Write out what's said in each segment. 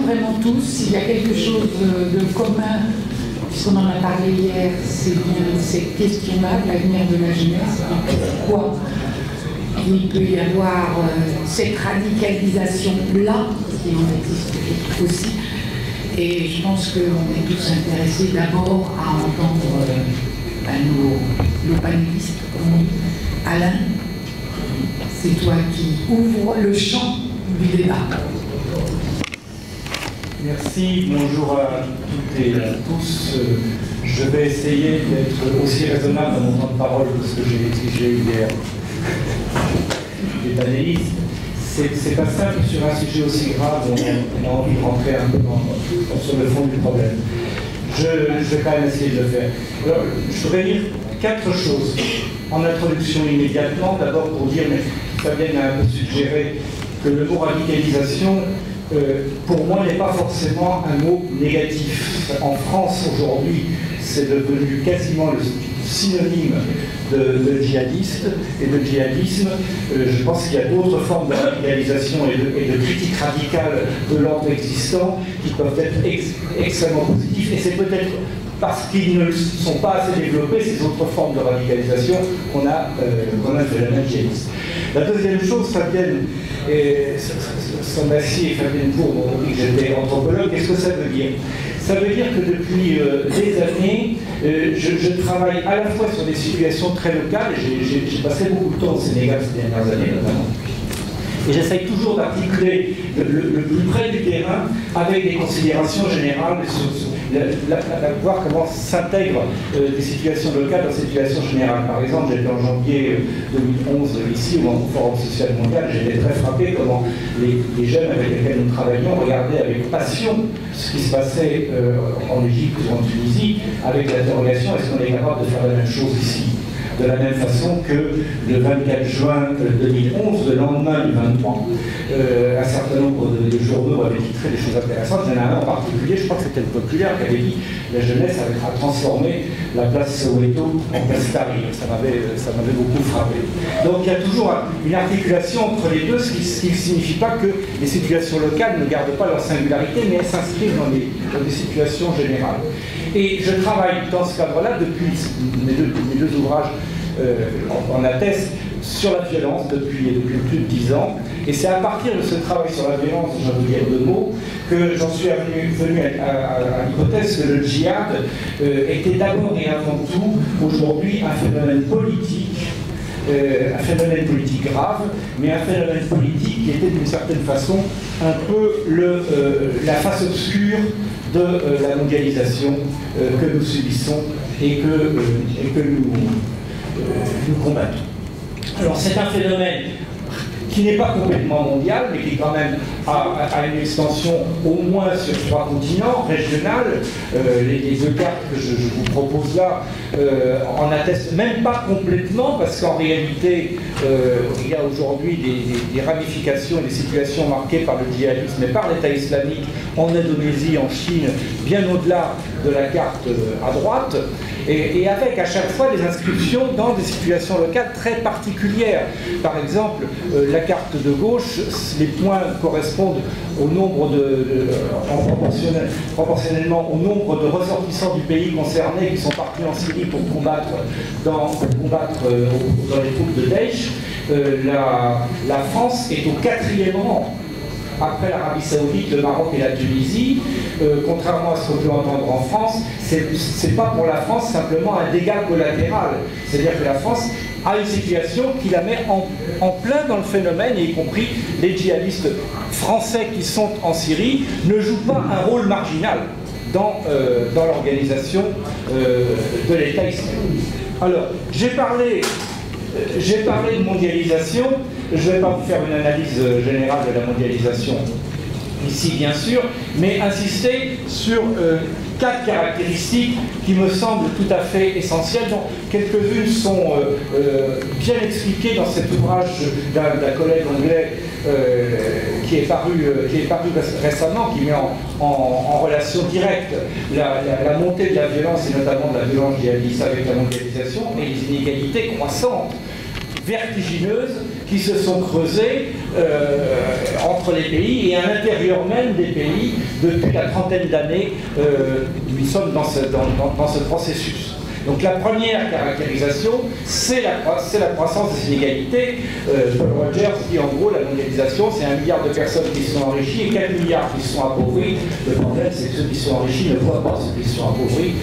vraiment tous. Il y a quelque chose de commun, puisqu'on en a parlé hier, c'est bien cette question-là, l'avenir de la jeunesse, et pourquoi il peut y avoir cette radicalisation-là, qui en existe aussi. Et je pense qu'on est tous intéressés d'abord à entendre nos panélistes, comme on dit. Alain, c'est toi qui ouvre le champ du débat. Merci, bonjour à toutes et à tous. Je vais essayer d'être aussi raisonnable dans mon temps de parole que ce que j'ai exigé hier des panélistes. C'est pas simple sur un sujet aussi grave, on a envie de rentrer un peu sur le fond du problème. Je vais quand même essayer de le faire. Alors, je voudrais dire 4 choses en introduction immédiatement. D'abord pour dire, mais Fabienne a un peu suggéré que le mot radicalisation, pour moi, n'est pas forcément un mot négatif. En France, aujourd'hui, c'est devenu quasiment le synonyme de djihadiste et de djihadisme. Je pense qu'il y a d'autres formes de radicalisation et de critique radicale de l'ordre existant qui peuvent être extrêmement positifs. Et c'est peut-être parce qu'ils ne sont pas assez développés, ces autres formes de radicalisation, qu'on a le phénomène djihadiste. La deuxième chose, Fabienne Sambassy et Fabienne Bourg m'ont dit que j'étais anthropologue. Qu'est-ce que ça veut dire? Ça veut dire que depuis des années, je travaille à la fois sur des situations très locales, j'ai passé beaucoup de temps au Sénégal ces dernières années notamment, et j'essaye toujours d'articuler le plus près du terrain avec des considérations générales, voir comment s'intègrent des situations locales dans des situations générales. Par exemple, j'étais en janvier 2011 ici au Forum social mondial, j'étais très frappé comment les jeunes avec lesquels nous travaillions regardaient avec passion ce qui se passait en Égypte ou en Tunisie, avec l'interrogation: est-ce qu'on est capable de faire la même chose ici? De la même façon que le 24 juin 2011, le lendemain du 23, un certain nombre de journaux avaient titré des choses intéressantes. Il y en a un en particulier, je crois que c'était le Populaire, qui avait dit « La jeunesse a transformé la place Soweto en place Tahrir ». Ça m'avait beaucoup frappé. Donc il y a toujours une articulation entre les deux, ce qui ne signifie pas que les situations locales ne gardent pas leur singularité, mais elles s'inscrivent dans des situations générales. Et je travaille dans ce cadre-là depuis mes deux ouvrages en attestent, sur la violence depuis plus de 10 ans. Et c'est à partir de ce travail sur la violence, je vais vous dire 2 mots, que j'en suis venu à l'hypothèse que le djihad était d'abord et avant tout aujourd'hui un phénomène politique grave, mais un phénomène politique qui était d'une certaine façon un peu la face obscure de la mondialisation que nous subissons et que nous combattons. Alors c'est un phénomène qui n'est pas complètement mondial, mais qui quand même a une extension au moins sur 3 continents, régionales. Les 2 cartes que je vous propose là en attestent même pas complètement, parce qu'en réalité, il y a aujourd'hui des ramifications et des situations marquées par le djihadisme et par l'État islamique en Indonésie, en Chine, bien au-delà de la carte à droite, et avec à chaque fois des inscriptions dans des situations locales très particulières. Par exemple, la carte de gauche, les points correspondent au nombre proportionnellement au nombre de ressortissants du pays concerné qui sont partis en Syrie pour combattre dans les troupes de Daesh. La France est au 4e rang. Après l'Arabie Saoudite, le Maroc et la Tunisie, contrairement à ce qu'on peut entendre en France, c'est pas pour la France simplement un dégât collatéral. C'est-à-dire que la France a une situation qui la met en plein dans le phénomène, y compris les djihadistes français qui sont en Syrie ne jouent pas un rôle marginal dans l'organisation de l'État islamique. Alors, j'ai parlé de mondialisation. Je ne vais pas vous faire une analyse générale de la mondialisation ici, bien sûr, mais insister sur 4 caractéristiques qui me semblent tout à fait essentielles, dont quelques-unes sont bien expliquées dans cet ouvrage d'un collègue anglais qui est paru récemment, qui met en relation directe la montée de la violence, et notamment de la violence djihadiste, avec la mondialisation et les inégalités croissantes vertigineuses qui se sont creusées entre les pays et à l'intérieur même des pays depuis la trentaine d'années. Nous sommes dans ce processus. Donc la première caractérisation, c'est la croissance des inégalités. Paul Rogers dit en gros la mondialisation, c'est 1 milliard de personnes qui sont enrichies et 4 milliards qui sont appauvris. Le problème, c'est que ceux qui sont enrichis ne voient pas ceux qui sont appauvris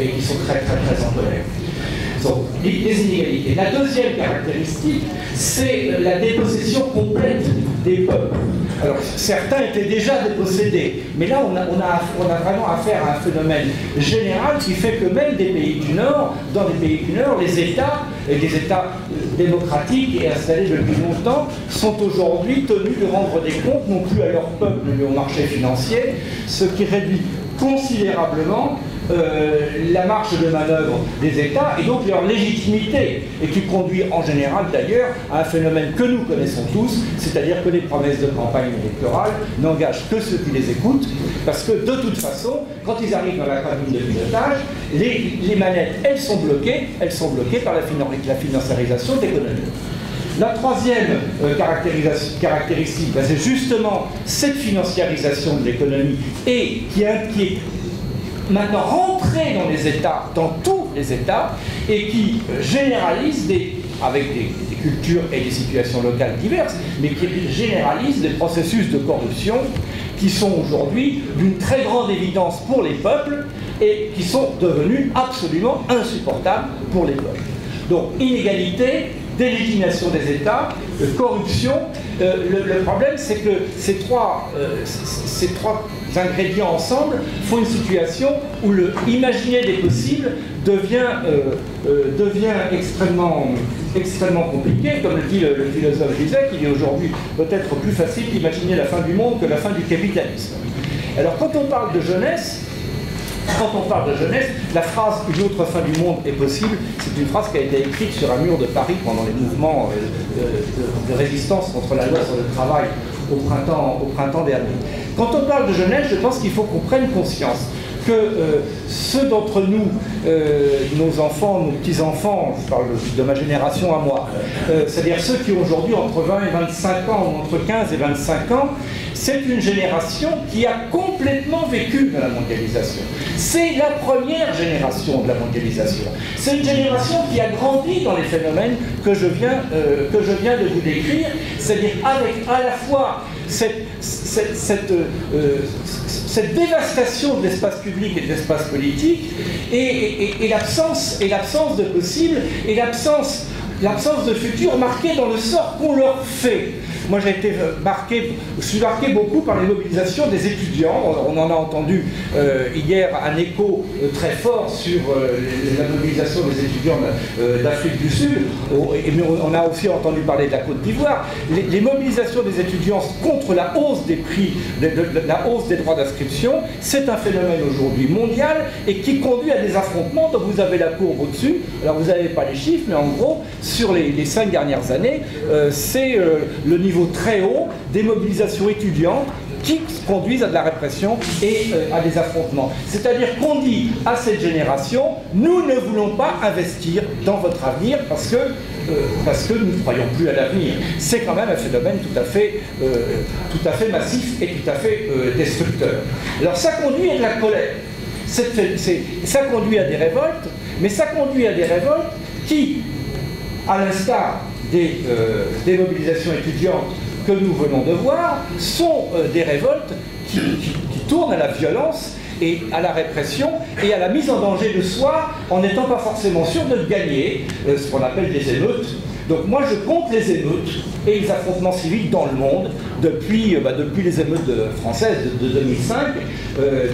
et qui sont très en colère. Donc, les inégalités. La deuxième caractéristique, c'est la dépossession complète des peuples. Alors, certains étaient déjà dépossédés, mais là, on a vraiment affaire à un phénomène général qui fait que même des pays du Nord, dans les pays du Nord, les États, et des États démocratiques et installés depuis longtemps, sont aujourd'hui tenus de rendre des comptes, non plus à leur peuple, mais au marché financier, ce qui réduit considérablement la marge de manœuvre des États et donc leur légitimité, et qui conduit en général d'ailleurs à un phénomène que nous connaissons tous, c'est-à-dire que les promesses de campagne électorale n'engagent que ceux qui les écoutent, parce que de toute façon, quand ils arrivent dans la cabine de pilotage, les manettes, elles sont bloquées par la financiarisation de l'économie. La troisième caractéristique, c'est justement cette financiarisation de l'économie et qui est maintenant rentrée dans les États, dans tous les États, et qui généralise avec des cultures et des situations locales diverses, mais qui généralise des processus de corruption qui sont aujourd'hui d'une très grande évidence pour les peuples et qui sont devenus absolument insupportables pour les peuples. Donc, inégalité, délégitimation des États, corruption. Le problème, c'est que ces trois ingrédients ensemble font une situation où le imaginer des possibles devient extrêmement compliqué. Comme le dit le philosophe Zizek, il est aujourd'hui peut-être plus facile d'imaginer la fin du monde que la fin du capitalisme. Alors, quand on parle de jeunesse, la phrase « une autre fin du monde est possible », c'est une phrase qui a été écrite sur un mur de Paris pendant les mouvements de résistance contre la loi sur le travail au printemps dernier. Quand on parle de jeunesse, je pense qu'il faut qu'on prenne conscience que ceux d'entre nous, nos enfants, nos petits-enfants, je parle de ma génération à moi, c'est-à-dire ceux qui ont aujourd'hui entre 20 et 25 ans, ou entre 15 et 25 ans, c'est une génération qui a complètement vécu de la mondialisation. C'est la première génération de la mondialisation. C'est une génération qui a grandi dans les phénomènes que je viens de vous décrire, c'est-à-dire avec à la fois cette dévastation de l'espace public et de l'espace politique et l'absence de possible et l'absence de futur marqué dans le sort qu'on leur fait. Moi, je suis marqué beaucoup par les mobilisations des étudiants. On en a entendu hier un écho très fort sur la mobilisation des étudiants d'Afrique du Sud. Mais on a aussi entendu parler de la Côte d'Ivoire. Les mobilisations des étudiants contre la hausse des prix, la hausse des droits d'inscription, c'est un phénomène aujourd'hui mondial et qui conduit à des affrontements dont vous avez la courbe au-dessus. Alors, vous n'avez pas les chiffres, mais en gros, sur les 5 dernières années, c'est le niveau très haut des mobilisations étudiantes qui conduisent à de la répression et à des affrontements. C'est-à-dire qu'on dit à cette génération, nous ne voulons pas investir dans votre avenir parce que nous ne croyons plus à l'avenir. C'est quand même un phénomène tout à fait massif et tout à fait destructeur. Alors ça conduit à de la colère. Ça conduit à des révoltes, mais ça conduit à des révoltes qui, à l'instar des mobilisations étudiantes que nous venons de voir, sont des révoltes qui tournent à la violence et à la répression et à la mise en danger de soi en n'étant pas forcément sûr de gagner, ce qu'on appelle des émeutes. Donc moi je compte les émeutes et les affrontements civils dans le monde depuis les émeutes françaises de 2005.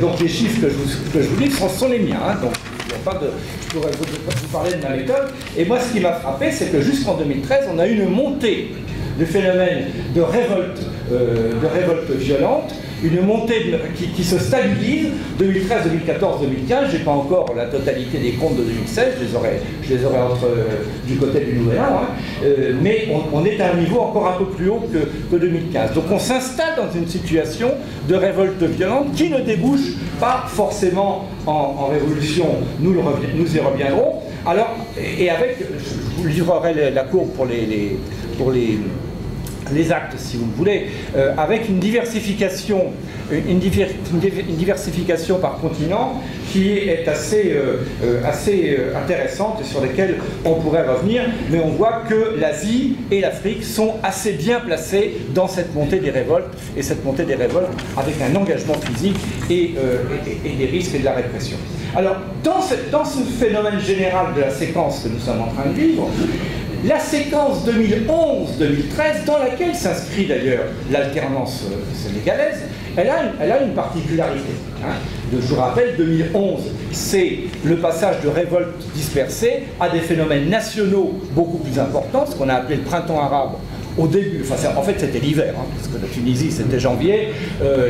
Donc les chiffres que je vous dis sont les miens. Hein, donc, je pourrais vous parler de ma méthode. Et moi, ce qui m'a frappé, c'est que jusqu'en 2013, on a eu une montée de phénomènes de révolte violente, une montée qui se stabilise 2013, 2014, 2015. Je n'ai pas encore la totalité des comptes de 2016, je les aurai du côté du Nouvel An, hein. Mais on est à un niveau encore un peu plus haut que 2015. Donc on s'installe dans une situation de révolte violente qui ne débouche pas forcément en révolution, nous y reviendrons, Alors, et avec, je vous livrerai la courbe pour les actes, si vous le voulez, avec une diversification par continent qui est assez intéressante et sur laquelle on pourrait revenir, mais on voit que l'Asie et l'Afrique sont assez bien placées dans cette montée des révoltes, et cette montée des révoltes avec un engagement physique et des risques et de la répression. Alors, dans ce phénomène général de la séquence que nous sommes en train de vivre, la séquence 2011-2013, dans laquelle s'inscrit d'ailleurs l'alternance sénégalaise, elle a une particularité. Hein. Je vous rappelle, 2011, c'est le passage de révoltes dispersées à des phénomènes nationaux beaucoup plus importants, ce qu'on a appelé le printemps arabe au début. Enfin, en fait, c'était l'hiver, hein, parce que la Tunisie, c'était janvier,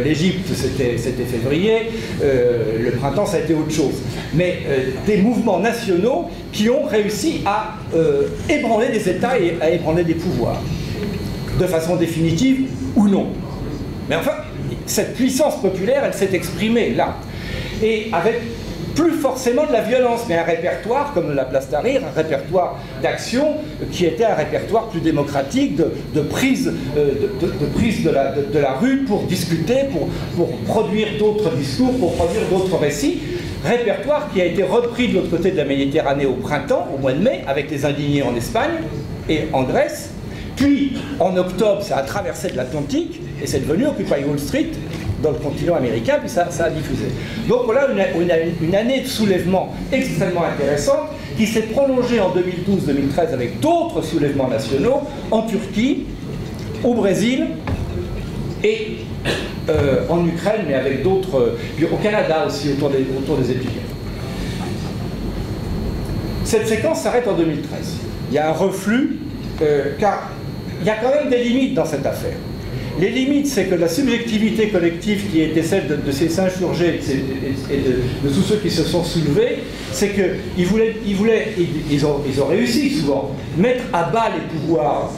l'Égypte, c'était février, le printemps, ça a été autre chose. Mais des mouvements nationaux qui ont réussi à ébranler des États et à ébranler des pouvoirs, de façon définitive ou non. Mais enfin, cette puissance populaire, elle s'est exprimée là. Et avec plus forcément de la violence, mais un répertoire comme la place Tahrir, un répertoire d'action qui était un répertoire plus démocratique, de prise de la rue pour discuter, pour produire d'autres discours, pour produire d'autres récits. Répertoire qui a été repris de l'autre côté de la Méditerranée au printemps, au mois de mai, avec les indignés en Espagne et en Grèce. Puis, en octobre, ça a traversé de l'Atlantique et c'est devenu Occupy Wall Street dans le continent américain, puis ça a diffusé. Donc voilà une année de soulèvement extrêmement intéressante qui s'est prolongée en 2012-2013 avec d'autres soulèvements nationaux en Turquie, au Brésil et en Ukraine, mais avec d'autres, puis au Canada aussi, autour des étudiants. Cette séquence s'arrête en 2013. Il y a un reflux, car il y a quand même des limites dans cette affaire. Les limites, c'est que la subjectivité collective qui était celle de ces insurgés et de tous ceux qui se sont soulevés, c'est qu'ils ont réussi souvent, mettre à bas les pouvoirs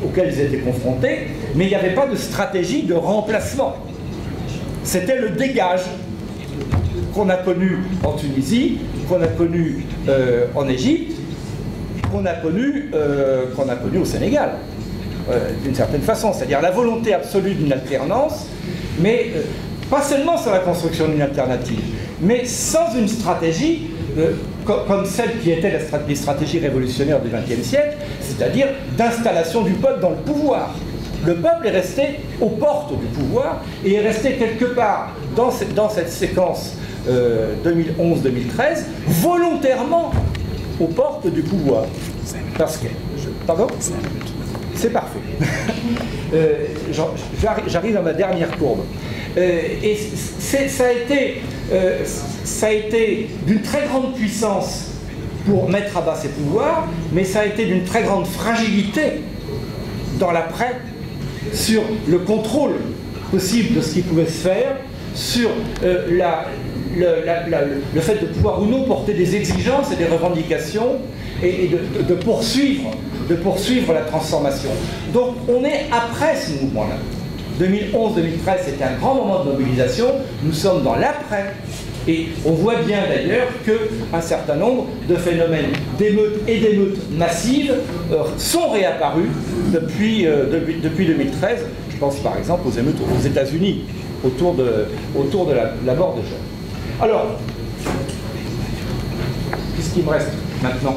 auxquels ils étaient confrontés, mais il n'y avait pas de stratégie de remplacement. C'était le dégage qu'on a connu en Tunisie, qu'on a connu en Égypte, qu'on a connu au Sénégal. D'une certaine façon, c'est-à-dire la volonté absolue d'une alternance, mais pas seulement sur la construction d'une alternative, mais sans une stratégie comme celle qui était les stratégies révolutionnaires du XXe siècle, c'est-à-dire d'installation du peuple dans le pouvoir. Le peuple est resté aux portes du pouvoir et est resté quelque part dans cette séquence 2011-2013, volontairement aux portes du pouvoir. Parce que... Pardon ? C'est parfait. J'arrive à ma dernière courbe. Et ça a été d'une très grande puissance pour mettre à bas ses pouvoirs, mais ça a été d'une très grande fragilité dans l'après sur le contrôle possible de ce qui pouvait se faire, sur le fait de pouvoir ou non porter des exigences et des revendications et de poursuivre la transformation. Donc on est après ce mouvement-là. 2011-2013, c'était un grand moment de mobilisation. Nous sommes dans l'après. Et on voit bien d'ailleurs qu'un certain nombre de phénomènes d'émeutes et d'émeutes massives sont réapparus depuis 2013. Je pense par exemple aux émeutes aux États-Unis autour de la mort de jeunes. Alors, puisqu'il me reste maintenant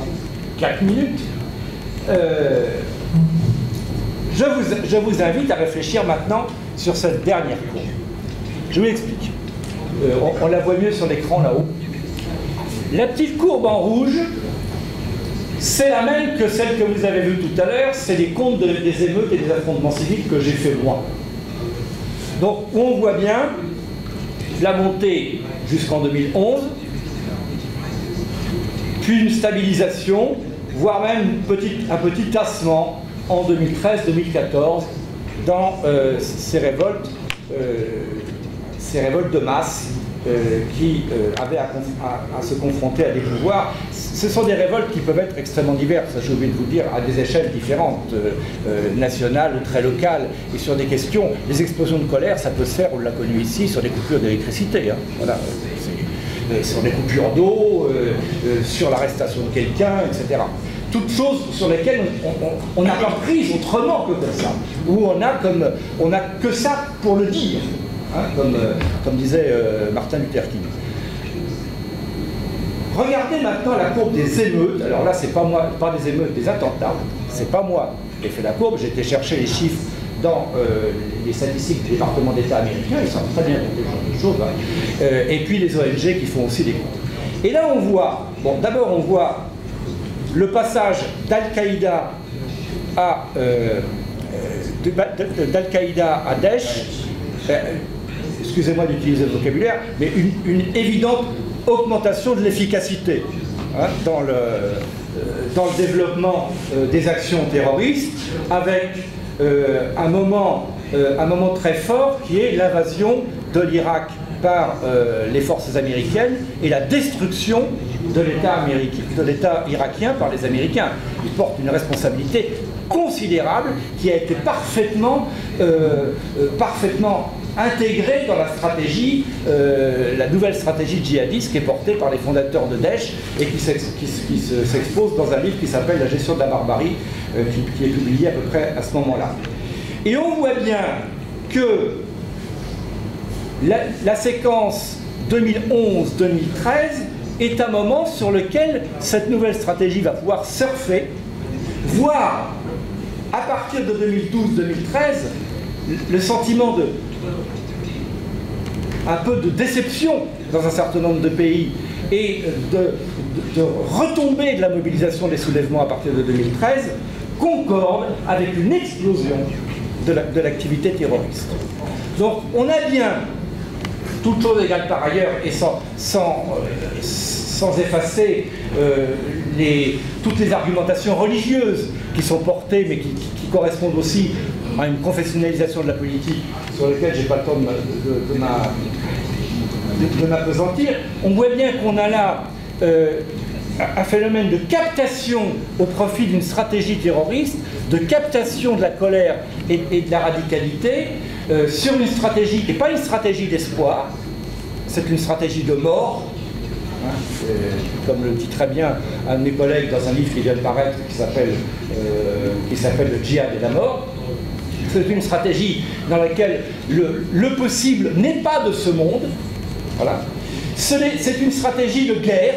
4 minutes, je vous invite à réfléchir maintenant sur cette dernière courbe. Je vous l'explique. On la voit mieux sur l'écran là-haut. La petite courbe en rouge, c'est la même que celle que vous avez vue tout à l'heure, c'est les comptes des émeutes et des affrontements civils que j'ai fait moi. Donc on voit bien la montée jusqu'en 2011, puis une stabilisation, voire même un petit tassement en 2013-2014 dans ces révoltes de masse qui avaient à se confronter à des pouvoirs. Ce sont des révoltes qui peuvent être extrêmement diverses, j'ai oublié de vous dire, à des échelles différentes, nationales ou très locales, et sur des questions, les explosions de colère, ça peut se faire, on l'a connu ici, sur des coupures d'électricité. Hein. Voilà, sur les coupures d'eau, sur l'arrestation de quelqu'un, etc. Toutes choses sur lesquelles on n'a pas prise autrement que comme ça, où on a que ça pour le dire, hein, comme disait Martin Luther King. Regardez maintenant la courbe des émeutes. Alors là, c'est pas moi, pas des émeutes, des attentats. C'est pas moi qui ai fait la courbe. J'ai été chercher les chiffres dans les statistiques du département d'État américain. Ils savent très bien compter ce genre de choses. Hein. Et puis les ONG qui font aussi des comptes. Et là, on voit. Bon, d'abord, on voit le passage d'Al-Qaïda à Daesh. Excusez-moi d'utiliser le vocabulaire, mais une évidente augmentation de l'efficacité, hein, dans le développement des actions terroristes, avec un moment très fort qui est l'invasion de l'Irak par les forces américaines et la destruction de l'État irakien par les Américains. Ils portent une responsabilité considérable qui a été parfaitement intégrée dans la stratégie, la nouvelle stratégie djihadiste qui est portée par les fondateurs de Daesh et qui s'expose dans un livre qui s'appelle « La gestion de la barbarie », qui est publié à peu près à ce moment-là. Et on voit bien que la séquence 2011-2013 est un moment sur lequel cette nouvelle stratégie va pouvoir surfer, voire à partir de 2012-2013, le sentiment un peu de déception dans un certain nombre de pays et de retombée de la mobilisation des soulèvements à partir de 2013 concorde avec une explosion de l'activité terroriste. Donc on a bien, toutes choses égales par ailleurs et sans effacer toutes les argumentations religieuses qui sont portées mais qui correspondent aussi à une confessionnalisation de la politique sur laquelle je n'ai pas le temps de m'appesantir. On voit bien qu'on a là un phénomène de captation au profit d'une stratégie terroriste, de captation de la colère et de la radicalité sur une stratégie qui n'est pas une stratégie d'espoir, c'est une stratégie de mort. Hein, comme le dit très bien un de mes collègues dans un livre qui vient de paraître qui s'appelle Le djihad et la mort. C'est une stratégie dans laquelle le possible n'est pas de ce monde. Voilà. C'est une stratégie de guerre.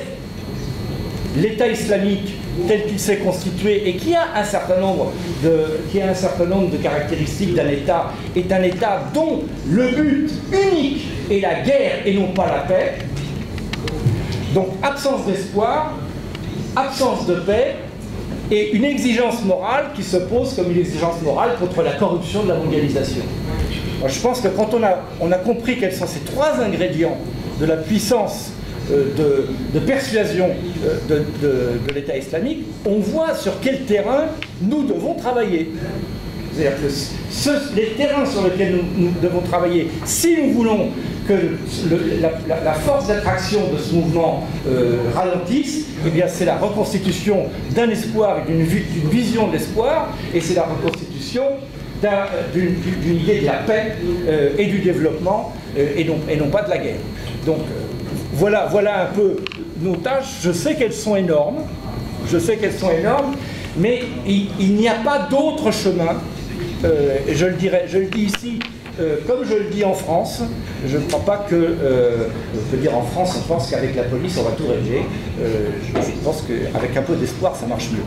L'État islamique tel qu'il s'est constitué et qui a un certain nombre de caractéristiques d'un État, est un État dont le but unique est la guerre et non pas la paix. Donc absence d'espoir, absence de paix et une exigence morale qui se pose comme une exigence morale contre la corruption de la mondialisation. Alors, je pense que quand on a compris quels sont ces trois ingrédients de la puissance de persuasion de l'État islamique, on voit sur quel terrain nous devons travailler. C'est-à-dire que les terrains sur lesquels nous devons travailler, si nous voulons que la force d'attraction de ce mouvement ralentisse, eh bien c'est la reconstitution d'un espoir et d'une vision de l'espoir, et c'est la reconstitution d'une idée de la paix et du développement, et non pas de la guerre. Donc voilà un peu nos tâches. Je sais qu'elles sont énormes, mais il n'y a pas d'autre chemin. Je le dis ici, comme je le dis en France, je ne crois pas que, on peut dire en France, on pense qu'avec la police on va tout régler. Je pense qu'avec un peu d'espoir ça marche mieux.